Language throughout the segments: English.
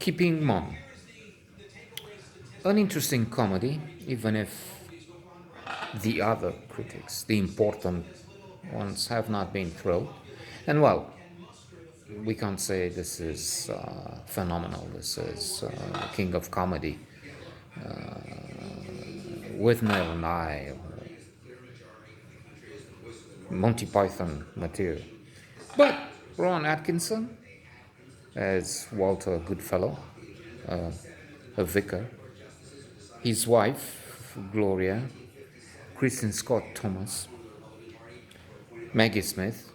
Keeping Mum. An interesting comedy, even if the other critics, the important ones, have not been thrilled. And well, we can't say this is phenomenal. This is king of comedy with Nell Nye, Monty Python material. But Ron Atkinson as Walter Goodfellow, a vicar, his wife Gloria, Kristen Scott Thomas, Maggie Smith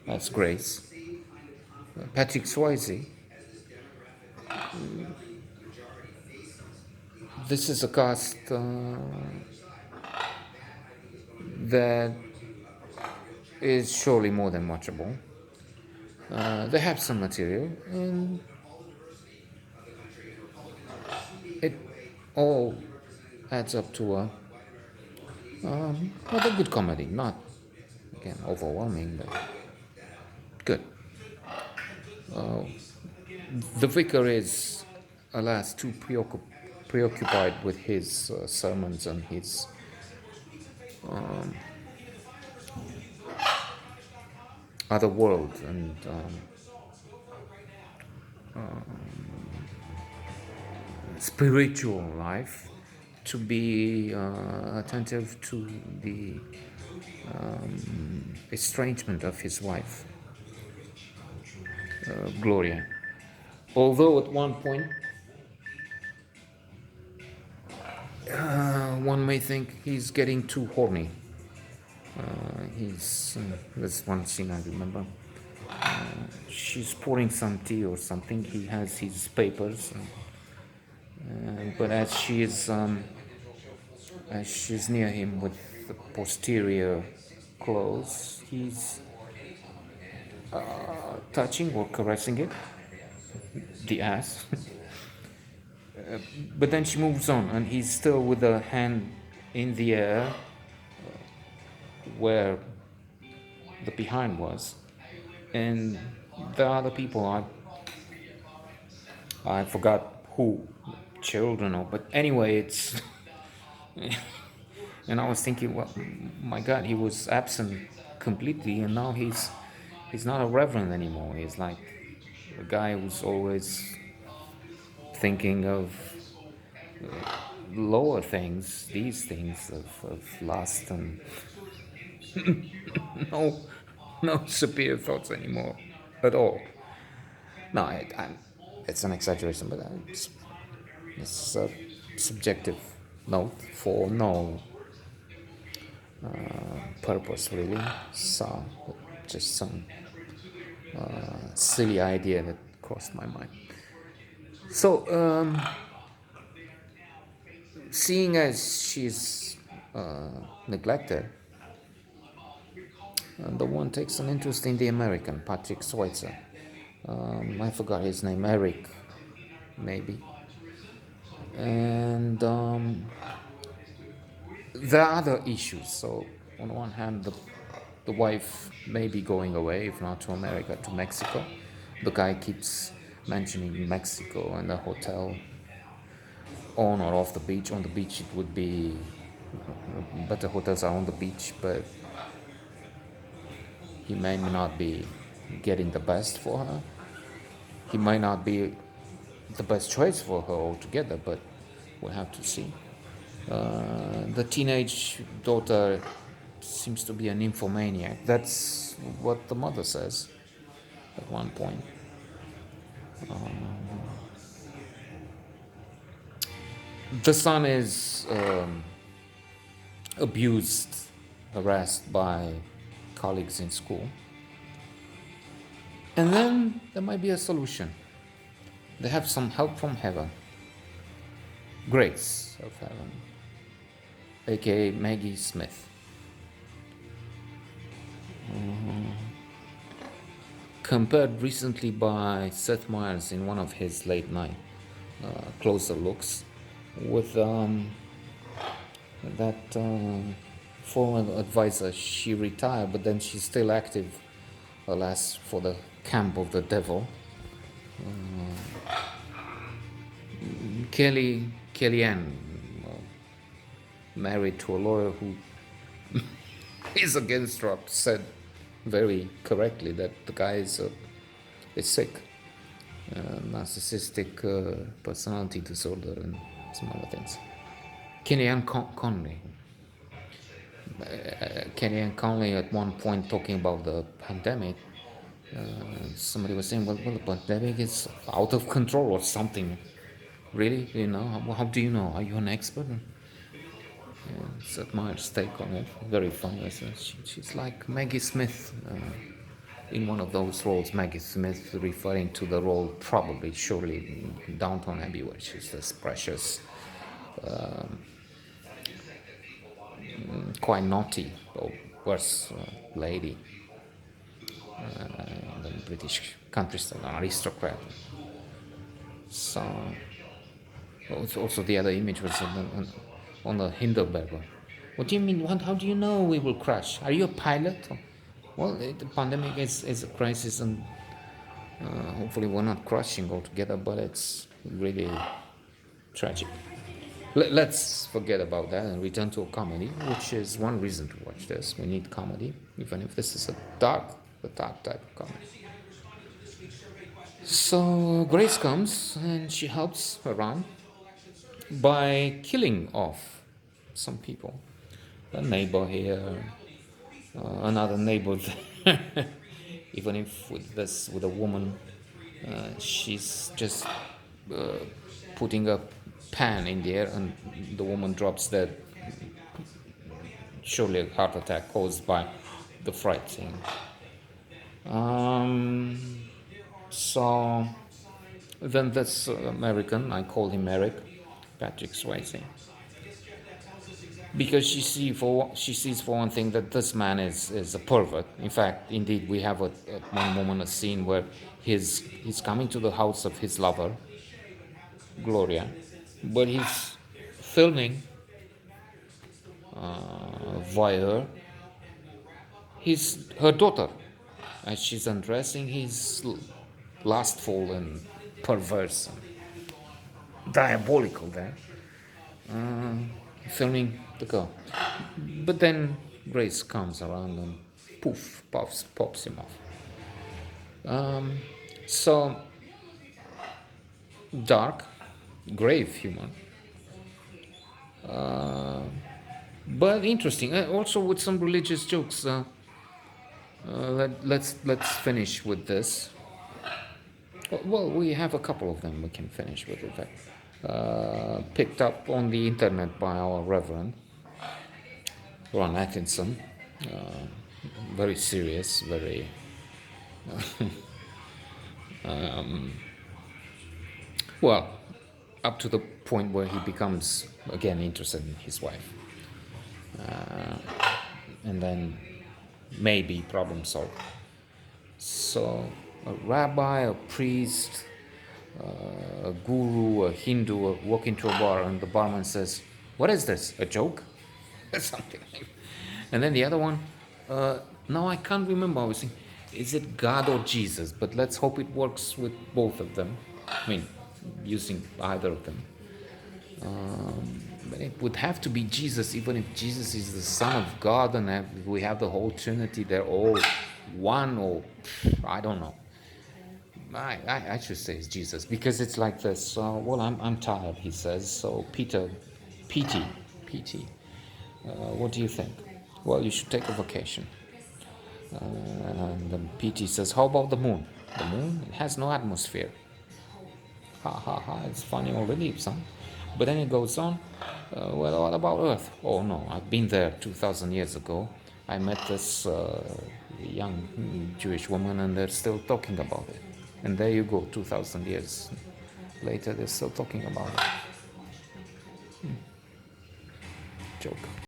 as Grace, Patrick Swayze. This is a cast that is surely more than watchable. They have some material, and it all adds up to a good comedy. Not again overwhelming, but good. The vicar is, alas, too preoccupied with his sermons and his other world and spiritual life to be attentive to the estrangement of his wife, Gloria. Although at one point one may think he's getting too horny. There's one scene I remember. She's pouring some tea or something. He has his papers, but as she's near him with the posterior close, he's touching or caressing it, the ass. But then she moves on, and he's still with the hand in the air where the behind was, and the other people I forgot who, children or, but anyway, it's and I was thinking, well, my God, he was absent completely, and now he's not a reverend anymore. He's like a guy who's always thinking of lower things, these things of lust and no, no superior thoughts anymore at all. No, it's an exaggeration, but it's a subjective note for no purpose really. So just some silly idea that crossed my mind. So seeing as she's neglected, the one takes an interest in the American, Patrick Swayze. I forgot his name, Eric, maybe. And there are other issues. So, on one hand, the wife may be going away, if not to America, to Mexico. The guy keeps mentioning Mexico and the hotel on or off the beach. On the beach, it would be better hotels are on the beach, but he may not be getting the best for her. He might not be the best choice for her altogether, but we'll have to see. The teenage daughter seems to be an nymphomaniac. That's what the mother says at one point. The son is abused, harassed by colleagues in school. And then there might be a solution. They have some help from heaven. Grace of heaven, aka Maggie Smith. Compared recently by Seth Meyers in one of his late night closer looks with that former advisor. She retired, but then she's still active, alas, for the camp of the devil. Kellyanne, married to a lawyer who is against Trump, said very correctly that the guy is sick, narcissistic personality disorder, and some other things. Kellyanne Conley. Kellyanne Conley at one point talking about the pandemic. Somebody was saying, well, the pandemic is out of control or something. Really? You know? How do you know? Are you an expert? It's Admire's take on it. Very funny. She's like Maggie Smith in one of those roles. Maggie Smith referring to the role, probably, surely, in Downton Abbey, where she's this precious, quite naughty, or worse, lady. The British countryside, an aristocrat. So, also the other image was on the Hindenburg. What do you mean? How do you know we will crash? Are you a pilot? Well, the pandemic is a crisis, and hopefully we're not crashing altogether, but it's really tragic. Let's forget about that and return to a comedy, which is one reason to watch this. We need comedy, even if this is a dark type of comedy. So Grace comes and she helps around by killing off some people. A neighbor here, another neighbor there. Even if with a woman, she's just putting a pan in the air and the woman drops dead. Surely a heart attack caused by the fright thing. So then this American, I call him Eric, Patrick Swayze, because she sees for one thing that this man is a pervert. In fact, indeed, we have at one moment a scene where he's coming to the house of his lover, Gloria, but he's filming via her daughter as she's undressing. He's lustful and perverse and diabolical there, filming the girl. But then Grace comes around and poof, pops him off. So dark, grave humor, but interesting. Also with some religious jokes. Let's finish with this. Well, we have a couple of them we can finish with, in fact. Picked up on the internet by our Reverend Ron Atkinson. Very serious, very well, up to the point where he becomes again interested in his wife, and then maybe problem solved. So a rabbi, a priest, a guru, a Hindu walk into a bar and the barman says, "What is this? A joke?" Something like that. And then the other one, no, I can't remember. I was thinking, is it God or Jesus? But let's hope it works with both of them. I mean, using either of them. But it would have to be Jesus, even if Jesus is the Son of God and we have the whole Trinity, they're all one, or I don't know. I should say it's Jesus, because it's like this. Well, I'm tired, he says. So Peter, PT, what do you think? Well, you should take a vacation. And then PT says, how about the moon? The moon, it has no atmosphere. Ha ha ha, it's funny already, son. But then it goes on, well, what about Earth? Oh no, I've been there 2,000 years ago. I met this young Jewish woman and they're still talking about it. And there you go, 2,000 years later, they're still talking about it.